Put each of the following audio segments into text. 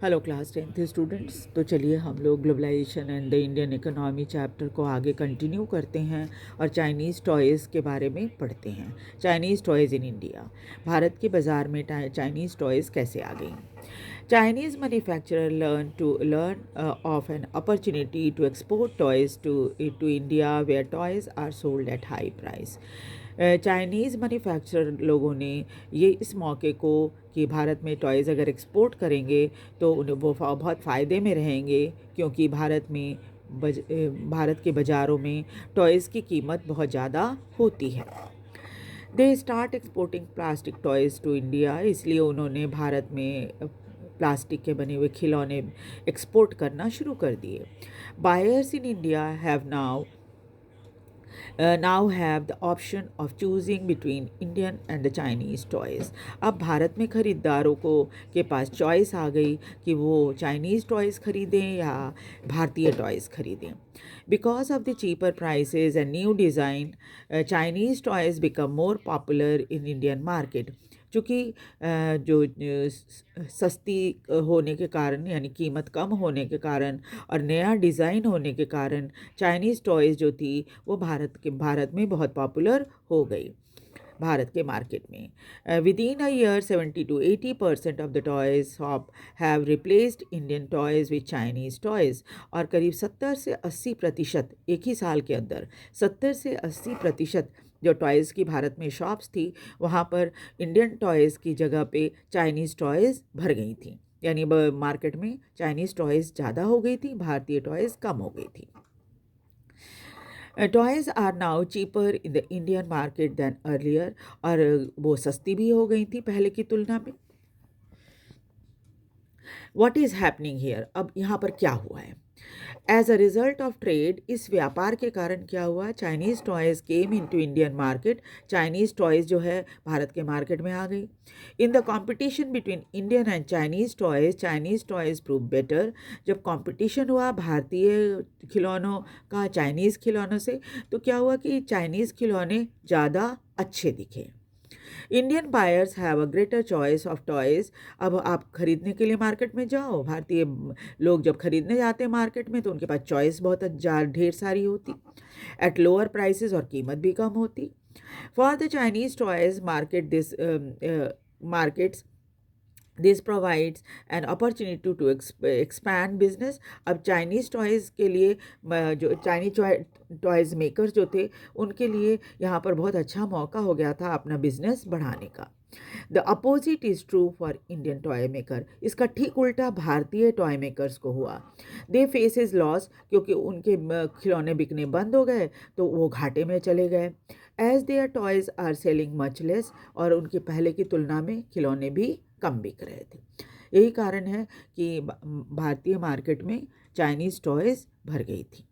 Hello class 10th students. तो चलिए हम लोग globalisation and the Indian economy chapter को आगे कंटिन्यू करते हैं और चाइनीज़ टॉयज़ के बारे में पढ़ते हैं। Chinese toys in India, Bharat के बाज़ार में चाइनीज़ टॉयज़ कैसे आ गई। Chinese manufacturer learn of an opportunity to export toys to India, where toys are sold at high price. Chinese manufacturer लोगों ने ये इस मौके को कि भारत में टॉयज़ अगर एक्सपोर्ट करेंगे तो उन्हें वो बहुत फ़ायदे में रहेंगे, क्योंकि भारत के बाज़ारों में टॉयज़ की कीमत बहुत ज़्यादा होती है। They start exporting plastic toys to India, इसलिए उन्होंने भारत में प्लास्टिक के बने हुए खिलौने एक्सपोर्ट करना शुरू कर दिए। Buyers in India have now have the option of choosing between Indian and the Chinese toys. अब भारत में ख़रीदारों को के पास चॉइस आ गई कि वो चाइनीज़ टॉयज़ ख़रीदें या भारतीय टॉयज़ ख़रीदें। Because of the cheaper prices and new design, Chinese toys become more popular in Indian market. चूँकि जो सस्ती होने के कारण यानी कीमत कम होने के कारण और नया डिज़ाइन होने के कारण चाइनीज़ टॉयज़ जो थी वो भारत में बहुत पॉपुलर हो गई भारत के मार्केट में। Within a year 70-80% of the toys shop have replaced Indian toys with Chinese toys. और करीब 70 से 80% एक ही साल के अंदर 70 से 80% जो टॉयज़ की भारत में शॉप्स थी वहाँ पर इंडियन टॉयज़ की जगह पे चाइनीज़ टॉयज़ भर गई थी, यानी मार्केट में चाइनीज़ टॉयज़ ज़्यादा हो गई थी, भारतीय टॉयज़ कम हो गई थी। Toys are now cheaper in the Indian market than earlier, और वो सस्ती भी हो गई थी पहले की तुलना में। वॉट इज़ हैपनिंग हियर, अब यहाँ पर क्या हुआ है। As a result of trade, इस व्यापार के कारण क्या हुआ, Chinese toys came into Indian market, Chinese toys जो है भारत के मार्केट में आ गई। In the competition between Indian and Chinese toys prove better. जब कॉम्पिटिशन हुआ भारतीय खिलौनों का चाइनीज़ खिलौनों से, तो क्या हुआ कि चाइनीज़ खिलौने ज़्यादा अच्छे दिखे। Indian buyers have a greater choice of toys. अब आप खरीदने के लिए मार्केट में जाओ, भारतीय लोग जब खरीदने जाते हैं मार्केट में तो उनके पास चॉइस बहुत ढेर सारी होती, एट लोअर प्राइसेस, और कीमत भी कम होती। For the Chinese toys markets this provides an opportunity to expand business. अब चाइनीज़ टॉयज़ के लिए जो चाइनीज टॉयज़ मेकर्स जो थे उनके लिए यहाँ पर बहुत अच्छा मौका हो गया था अपना बिजनेस बढ़ाने का। The opposite is true for Indian toy maker, इसका ठीक उल्टा भारतीय टॉय मेकर्स को हुआ। दे फेसेस लॉस, क्योंकि उनके खिलौने बिकने बंद हो गए तो वो घाटे में चले गए। As their toys are selling much less, और उनके पहले की तुलना में खिलौने भी कम बिक रहे थे। यही कारण है कि भारतीय मार्केट में चाइनीज़ टॉयज़ भर गई थी।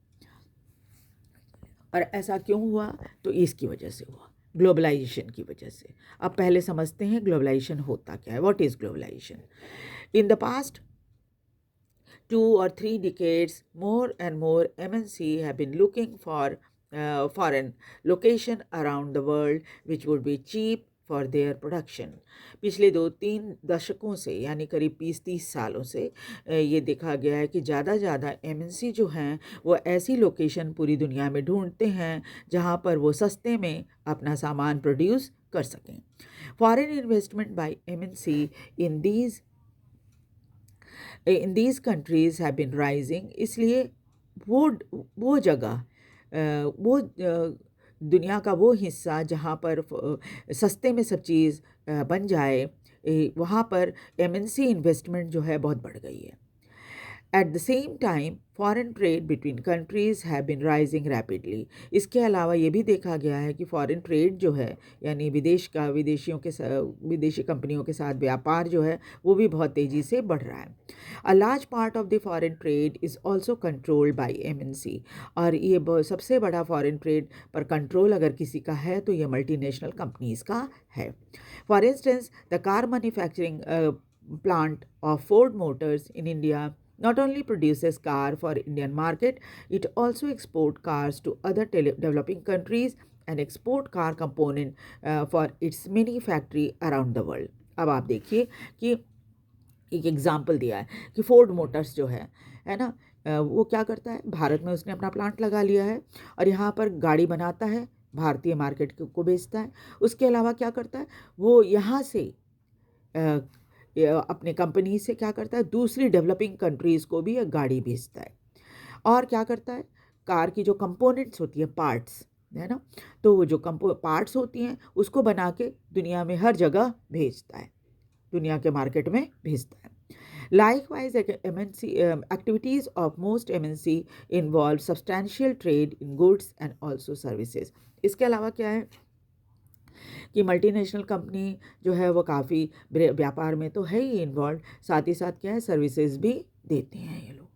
और ऐसा क्यों हुआ, तो इसकी वजह से हुआ, ग्लोबलाइजेशन की वजह से। अब पहले समझते हैं ग्लोबलाइजेशन होता क्या है, what is globalisation. In the past 2 or 3 decades, more and more MNC have been looking for an location around the world which would be cheap for their production. पिछले 2-3 दशकों से यानी करीब 20-30 सालों से ये देखा गया है कि ज़्यादा MNC जो हैं वो ऐसी लोकेशन पूरी दुनिया में ढूंढते हैं जहाँ पर वो सस्ते में अपना सामान प्रोड्यूस कर सकें। Foreign investment by MNC in these countries have been rising, इसलिए वो जगह वो दुनिया का वो हिस्सा जहाँ पर सस्ते में सब चीज़ बन जाए, वहाँ पर MNC इन्वेस्टमेंट जो है बहुत बढ़ गई है। At the same time, foreign trade between countries have been rising rapidly. इसके अलावा ये भी देखा गया है कि फॉरेन ट्रेड जो है यानी विदेशी कंपनियों के साथ व्यापार जो है वो भी बहुत तेज़ी से बढ़ रहा है। A large part of the foreign trade is also controlled by MNC, और ये सबसे बड़ा फॉरेन ट्रेड पर कंट्रोल अगर किसी का है तो ये मल्टीनेशनल कंपनीज़ का है। For instance, the car manufacturing plant of Ford Motors in India not only produces car for Indian market, it also export cars to other developing countries and export car component for its many factory around the world. अब आप देखिए कि एक example दिया है कि Ford Motors जो है ना, वो क्या करता है, भारत में उसने अपना प्लांट लगा लिया है और यहाँ पर गाड़ी बनाता है, भारतीय मार्केट को बेचता है। उसके अलावा क्या करता है, वो यहाँ से अपने कंपनी से क्या करता है, दूसरी डेवलपिंग कंट्रीज़ को भी एक गाड़ी भेजता है। और क्या करता है, कार की जो कंपोनेंट्स होती है, पार्ट्स है ना, तो वो जो पार्ट्स होती हैं उसको बना के दुनिया में हर जगह भेजता है, दुनिया के मार्केट में भेजता है। Likewise, MNC activities of most MNC involve substantial trade in goods and also services. इसके अलावा क्या है कि मल्टीनेशनल कंपनी जो है वो काफ़ी व्यापार में तो है ही इन्वॉल्व, साथ ही साथ क्या है, सर्विसेज भी देते हैं ये लोग।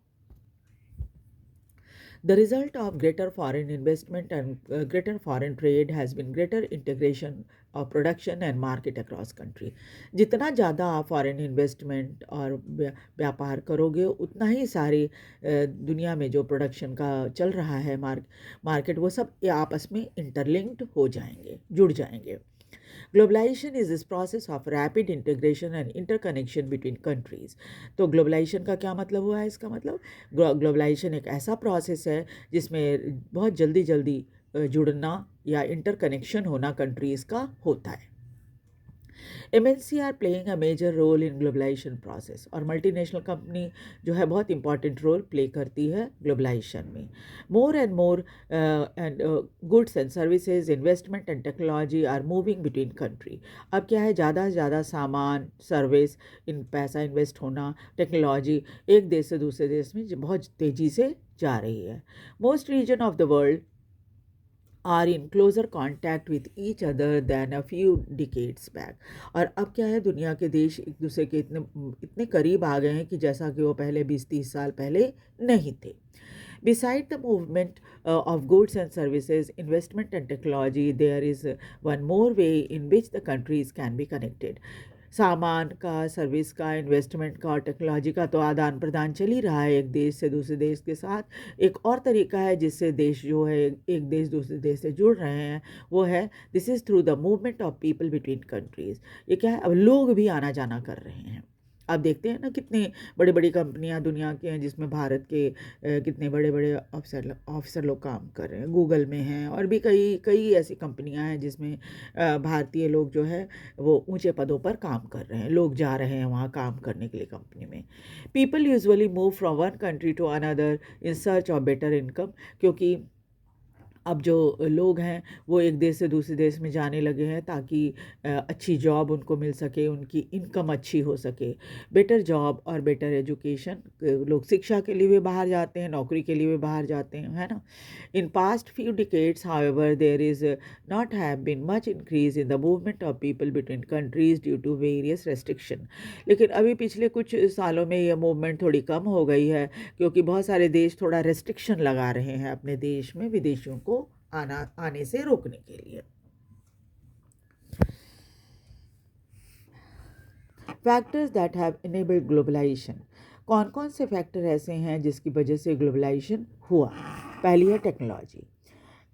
The result of greater foreign investment and greater foreign trade has been greater integration of production and market across country. जितना ज़्यादा आप फॉरेन इन्वेस्टमेंट और व्यापार करोगे उतना ही सारी दुनिया में जो प्रोडक्शन का चल रहा है मार्केट, वो सब आपस में इंटरलिंक्ड हो जाएंगे, जुड़ जाएंगे। Globalisation is this process of rapid integration and interconnection between countries. तो ग्लोबलाइजेशन का क्या मतलब हुआ है, इसका मतलब ग्लोबलाइजेशन एक ऐसा प्रोसेस है जिसमें बहुत जल्दी जल्दी जुड़ना या इंटरकनेक्शन होना कंट्रीज़ का होता है। MNC are playing a major role in globalisation process, और मल्टीनेशनल कंपनी जो है बहुत इंपॉर्टेंट रोल प्ले करती है ग्लोबलाइजेशन में। More and more and goods and services, investment and technology are moving between country. अब क्या है, ज़्यादा से ज़्यादा सामान, सर्विस, इन पैसा इन्वेस्ट होना, टेक्नोलॉजी एक देश से दूसरे देश में बहुत तेज़ी से जा रही है। Most region of the world are in closer contact with each other than a few decades back। और अब क्या है, दुनिया के देश एक दूसरे के इतने इतने करीब आ गए हैं कि जैसा कि वो पहले 20-30 साल पहले नहीं थे। Beside the movement of goods and services, investment and technology, there is one more way in which the countries can be connected। सामान का, सर्विस का, इन्वेस्टमेंट का और टेक्नोलॉजी का तो आदान प्रदान चल ही रहा है एक देश से दूसरे देश के साथ। एक और तरीका है जिससे देश जो है एक देश दूसरे देश से जुड़ रहे हैं, वो है this is through the movement of people between countries. ये क्या है, अब लोग भी आना जाना कर रहे हैं। आप देखते हैं ना कितनी बड़ी बड़ी कंपनियां दुनिया के हैं जिसमें भारत के कितने बड़े बड़े ऑफिसर लोग काम कर रहे हैं, गूगल में हैं और भी कई कई ऐसी कंपनियां हैं जिसमें भारतीय लोग जो है वो ऊंचे पदों पर काम कर रहे हैं, लोग जा रहे हैं वहाँ काम करने के लिए कंपनी में। People usually move from one country to another in search of better income, क्योंकि अब जो लोग हैं वो एक देश से दूसरे देश में जाने लगे हैं ताकि अच्छी जॉब उनको मिल सके, उनकी इनकम अच्छी हो सके। बेटर जॉब और बेटर एजुकेशन, लोग शिक्षा के लिए भी बाहर जाते हैं, नौकरी के लिए भी बाहर जाते हैं, है ना। In past few decades however there is not have been much increase in the movement of people between countries due to various restriction. लेकिन अभी पिछले कुछ सालों में यह मूवमेंट थोड़ी कम हो गई है क्योंकि बहुत सारे देश थोड़ा रेस्ट्रिक्शन लगा रहे हैं अपने देश में विदेशियों को आने से रोकने के लिए। Factors that have enabled globalisation, कौन कौन से फैक्टर ऐसे हैं जिसकी वजह से ग्लोबलाइजेशन हुआ। पहली है technology.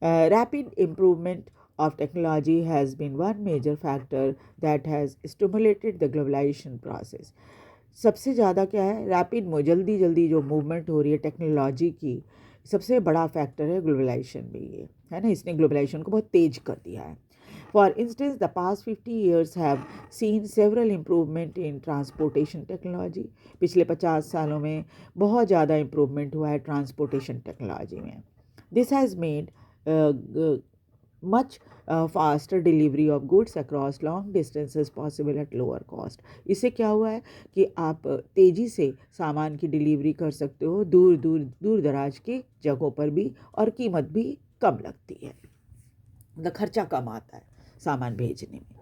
Rapid improvement of technology has been one major factor that has stimulated the globalization process। सबसे ज़्यादा क्या है, रैपिड जल्दी जल्दी जो मूवमेंट हो रही है टेक्नोलॉजी की, सबसे बड़ा फैक्टर है ग्लोबलाइजेशन में, ये है ना, इसने ग्लोबलाइजेशन को बहुत तेज कर दिया है। For instance the past 50 years have seen several improvement in transportation technology. पिछले 50 सालों में बहुत ज़्यादा इम्प्रूवमेंट हुआ है ट्रांसपोर्टेशन टेक्नोलॉजी में। This has made much faster delivery of goods across long distances possible at lower cost। इससे क्या हुआ है कि आप तेज़ी से सामान की डिलीवरी कर सकते हो दूर दराज की जगहों पर भी, और कीमत भी कम लगती है, मतलब खर्चा कम आता है सामान भेजने में।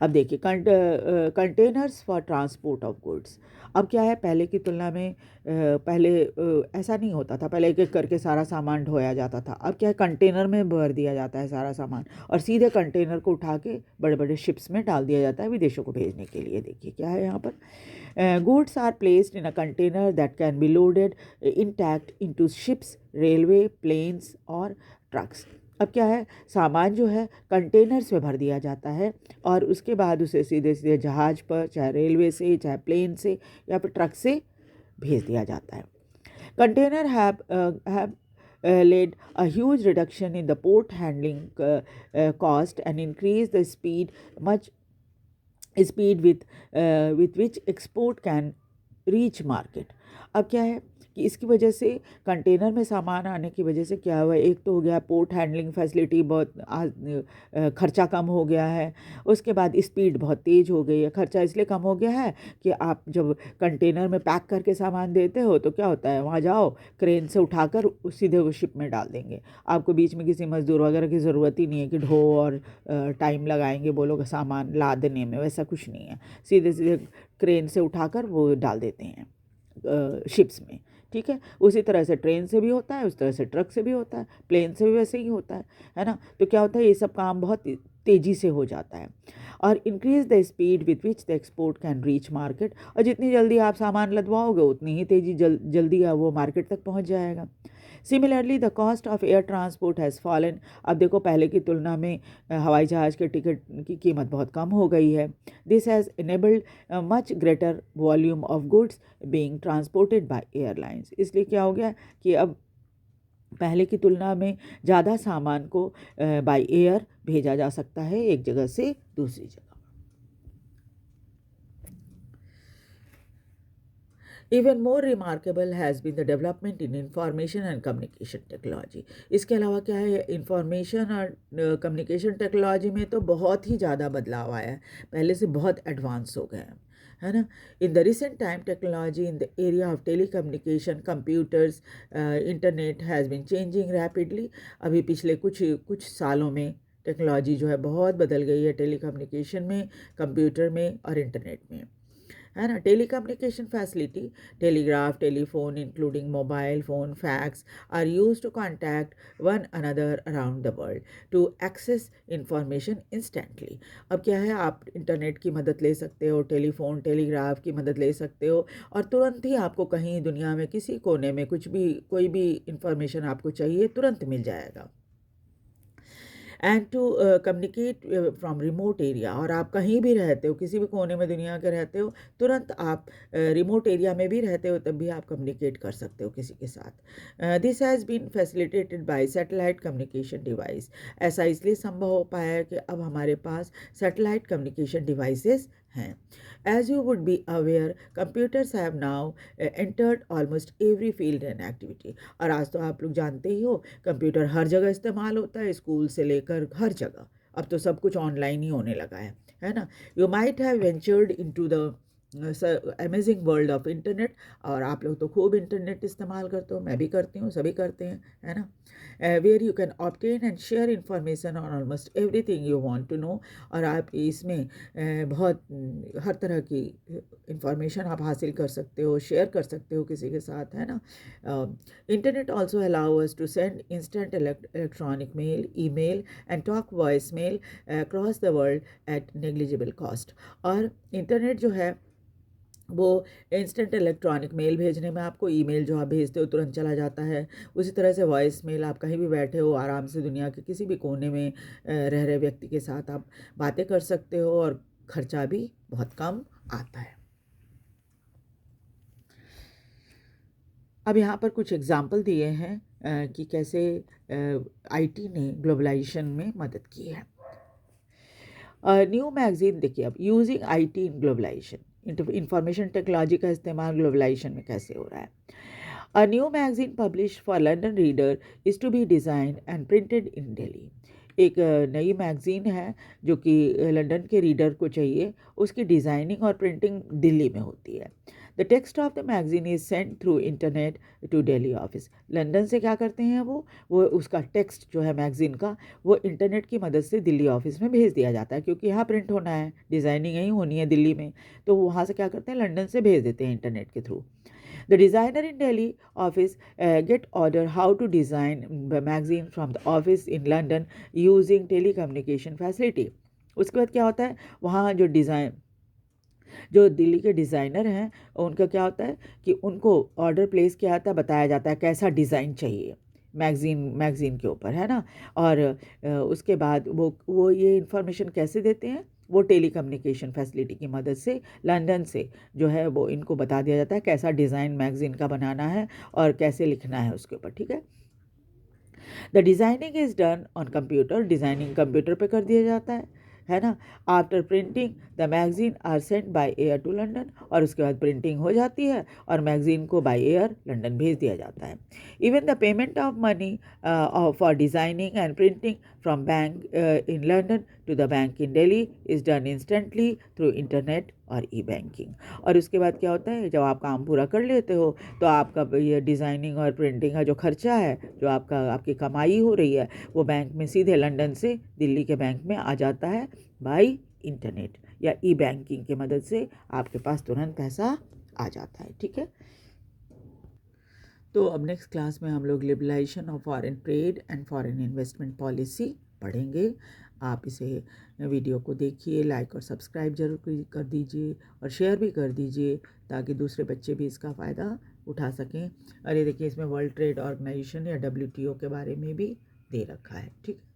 अब देखिए containers for transport of goods. अब क्या है, पहले की तुलना में पहले ऐसा नहीं होता था, पहले एक एक करके सारा सामान ढोया जाता था। अब क्या है, कंटेनर में भर दिया जाता है सारा सामान और सीधे कंटेनर को उठा के बड़े बड़े शिप्स में डाल दिया जाता है विदेशों को भेजने के लिए। देखिए क्या है यहाँ पर, goods are placed in a container that can be loaded intact into ships, railway, planes और ट्रक्स। अब क्या है, सामान जो है कंटेनर्स में भर दिया जाता है और उसके बाद उसे सीधे सीधे जहाज़ पर, चाहे रेलवे से, चाहे प्लेन से या फिर ट्रक से भेज दिया जाता है। Container have led a huge reduction in the port handling cost and increased the speed with which export can reach market. अब क्या है कि इसकी वजह से कंटेनर में सामान आने की वजह से क्या हुआ, एक तो हो गया पोर्ट हैंडलिंग फैसिलिटी बहुत खर्चा कम हो गया है, उसके बाद स्पीड बहुत तेज़ हो गई है। खर्चा इसलिए कम हो गया है कि आप जब कंटेनर में पैक करके सामान देते हो तो क्या होता है, वहाँ जाओ क्रेन से उठाकर सीधे वो शिप में डाल देंगे, आपको बीच में किसी मज़दूर वगैरह की ज़रूरत ही नहीं है कि ढो और टाइम लगाएंगे वो लोग सामान लादने में, वैसा कुछ नहीं है, सीधे सीधे क्रेन से उठाकर वो डाल देते हैं शिप्स में। ठीक है, उसी तरह से ट्रेन से भी होता है, उस तरह से ट्रक से भी होता है, प्लेन से भी वैसे ही होता है ना। तो क्या होता है, ये सब काम बहुत तेज़ी से हो जाता है। और increase the speed with which the export can reach market, और जितनी जल्दी आप सामान लदवाओगे उतनी ही तेज़ी जल्दी वो मार्केट तक पहुंच जाएगा। Similarly the cost of air transport has fallen, अब देखो पहले की तुलना में हवाई जहाज़ के टिकट की कीमत बहुत कम हो गई है। This has enabled much greater volume of goods being transported by airlines, इसलिए क्या हो गया कि अब पहले की तुलना में ज़्यादा सामान को बाय एयर भेजा जा सकता है एक जगह से दूसरी जगह। Even more remarkable has been the development in information and communication technology. इसके अलावा क्या है, इंफॉर्मेशन और कम्युनिकेशन टेक्नोलॉजी में तो बहुत ही ज़्यादा बदलाव आया है, पहले से बहुत एडवांस हो गए हैं, है ना। In the recent time technology in the area of telecommunication, computers, internet has been changing rapidly. अभी पिछले कुछ सालों में टेक्नोलॉजी जो है बहुत बदल गई है टेलीकम्युनिकेशन में, कंप्यूटर में और इंटरनेट में, है ना। Telecommunication facility, telegraph, telephone including mobile phone, fax are use to contact one another around the world to access information instantly. अब क्या है, आप इंटरनेट की मदद ले सकते हो, टेलीफोन टेलीग्राफ की मदद ले सकते हो और तुरंत ही आपको कहीं दुनिया में किसी कोने में कुछ भी, कोई भी इंफॉर्मेशन आपको चाहिए तुरंत मिल जाएगा। And to communicate from remote area, और आप कहीं भी रहते हो, किसी भी कोने में दुनिया के रहते हो, तुरंत आप रिमोट एरिया में भी रहते हो तब भी आप कम्युनिकेट कर सकते हो किसी के साथ। This has been facilitated by satellite communication device. ऐसा इसलिए संभव हो पाया है कि अब हमारे पास सैटेलाइट कम्युनिकेशन डिवाइसेस हैं। As you would be aware, computers have now entered almost every field and activity. और आज तो आप लोग जानते ही हो, कंप्यूटर हर जगह इस्तेमाल होता है, स्कूल से लेकर हर जगह। अब तो सब कुछ ऑनलाइन ही होने लगा है ना। You might have ventured into the amazing world of internet, और आप लोग तो खूब इंटरनेट इस्तेमाल करते हो, मैं भी करती हूँ, सभी करते हैं, है ना। Where you can obtain and share information on almost everything you want to know, और आप इसमें बहुत हर तरह की इंफॉर्मेशन आप हासिल कर सकते हो, शेयर कर सकते हो किसी के साथ, है ना। Internet also allow us to send instant electronic mail, email and talk voice mail across the world at negligible cost. और इंटरनेट जो है वो इंस्टेंट इलेक्ट्रॉनिक मेल भेजने में, आपको ईमेल जो आप भेजते हो तुरंत चला जाता है, उसी तरह से वॉइस मेल, आप कहीं भी बैठे हो आराम से दुनिया के किसी भी कोने में रह रहे व्यक्ति के साथ आप बातें कर सकते हो और खर्चा भी बहुत कम आता है। अब यहाँ पर कुछ एग्जाम्पल दिए हैं कि कैसे आईटी ने ग्लोबलाइजेशन में मदद की है। न्यू मैगजीन देखिए, अब using IT in globalisation, information technology का इस्तेमाल ग्लोबलाइजेशन में कैसे हो रहा है। A new magazine publish for London reader is to be design and printed in Delhi. एक नई मैगज़ीन है जो कि लंदन के रीडर को चाहिए, उसकी डिज़ाइनिंग और प्रिंटिंग दिल्ली में होती है। The text of the magazine is send through internet to Delhi office. London से क्या करते हैं वो उसका टेक्स्ट जो है मैगज़ीन का, वो इंटरनेट की मदद से दिल्ली ऑफिस में भेज दिया जाता है, क्योंकि यहाँ प्रिंट होना है, डिज़ाइनिंग यहीं होनी है दिल्ली में, तो वहाँ से क्या करते हैं, लंदन से भेज देते हैं इंटरनेट के through. The designer in Delhi office get order how to design the magazine from the office in London using telecommunication facility. उसके बाद क्या होता है, वहाँ जो दिल्ली के डिज़ाइनर हैं उनका क्या होता है कि उनको ऑर्डर प्लेस किया जाता है, बताया जाता है कैसा डिज़ाइन चाहिए, मैगज़ीन के ऊपर, है ना। और उसके बाद वो ये इन्फॉर्मेशन कैसे देते हैं, वो टेलीकम्युनिकेशन फैसिलिटी की मदद से लंदन से जो है वो इनको बता दिया जाता है कैसा डिज़ाइन मैगज़ीन का बनाना है और कैसे लिखना है उसके ऊपर, ठीक है। The designing is done on computer, designing computer पे कर दिया जाता है ना। After printing the magazine are sent by air to London, और उसके बाद प्रिंटिंग हो जाती है और मैगज़ीन को बाय एयर लंदन भेज दिया जाता है। Even the payment of money for designing and printing from bank in London to the bank in Delhi is done instantly through internet और ई बैंकिंग। और उसके बाद क्या होता है, जब आप काम पूरा कर लेते हो तो आपका ये डिज़ाइनिंग और प्रिंटिंग का जो खर्चा है, जो आपकी कमाई हो रही है, वो बैंक में सीधे लंदन से दिल्ली के बैंक में आ जाता है बाय इंटरनेट या ई बैंकिंग की मदद से आपके पास तुरंत पैसा आ जाता है, ठीक है। तो अब नेक्स्ट क्लास में हम लोग liberalisation of foreign trade and foreign investment policy पढ़ेंगे। आप इसे वीडियो को देखिए, लाइक और सब्सक्राइब जरूर कर दीजिए और शेयर भी कर दीजिए ताकि दूसरे बच्चे भी इसका फ़ायदा उठा सकें। और ये देखिए, इसमें वर्ल्ड ट्रेड ऑर्गेनाइजेशन या WTO के बारे में भी दे रखा है, ठीक है।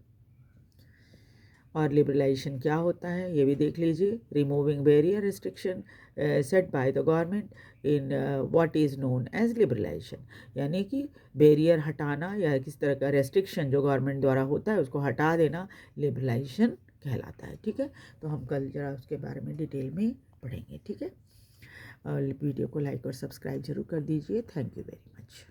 और लिबरलाइजेशन क्या होता है ये भी देख लीजिए। Removing barrier restriction set by the government in what is known as liberalisation, यानी कि बैरियर हटाना या किस तरह का रेस्ट्रिक्शन जो गवर्नमेंट द्वारा होता है उसको हटा देना लिबरलाइजेशन कहलाता है, ठीक है। तो हम कल जरा उसके बारे में डिटेल में पढ़ेंगे, ठीक है। वीडियो को लाइक और सब्सक्राइब जरूर कर दीजिए। Thank you very much.